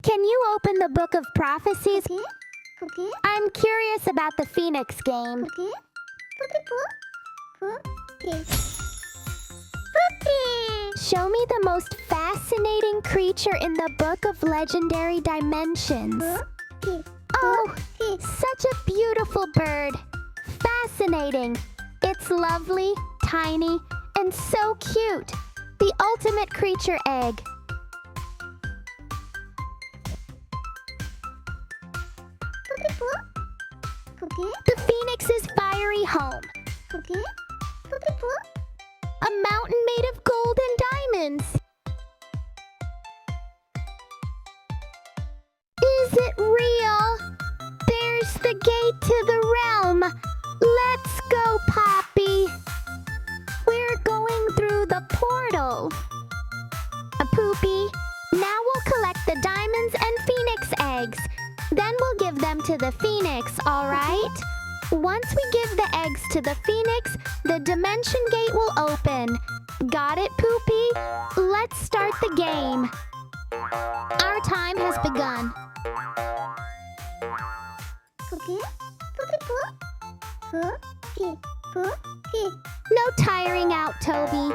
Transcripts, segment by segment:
Can you open the book of prophecies? Okay. Okay. I'm curious about the Phoenix game. Okay. Okay. Pupi. Show me the most fascinating creature in the book of legendary dimensions. Pupi. Oh, such a beautiful bird. Fascinating. It's lovely, tiny, and so cute. The ultimate creature egg. Okay. The Phoenix's fiery home. Okay. A mountain made of gold and diamonds. Is it real? There's the gate to the realm. Let's go, Poppy. We're going through the portal. Poopy, now we'll collect the diamonds and phoenix eggs. Then we'll give them to the phoenix, all right? Once we give the eggs to the phoenix, the dimension gate will open. Got it, Poopy? Let's start the game. Our time has begun. No tiring out, Toby.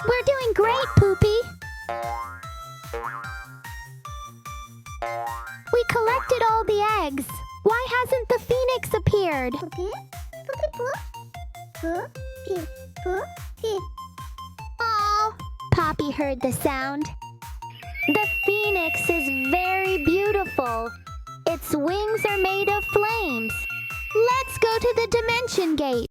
We're doing great, Poopy. We collected all the eggs. Why hasn't the phoenix appeared? Oh, Poppy heard the sound. The phoenix is very beautiful. Its wings are made of flames. Let's go to the dimension gate.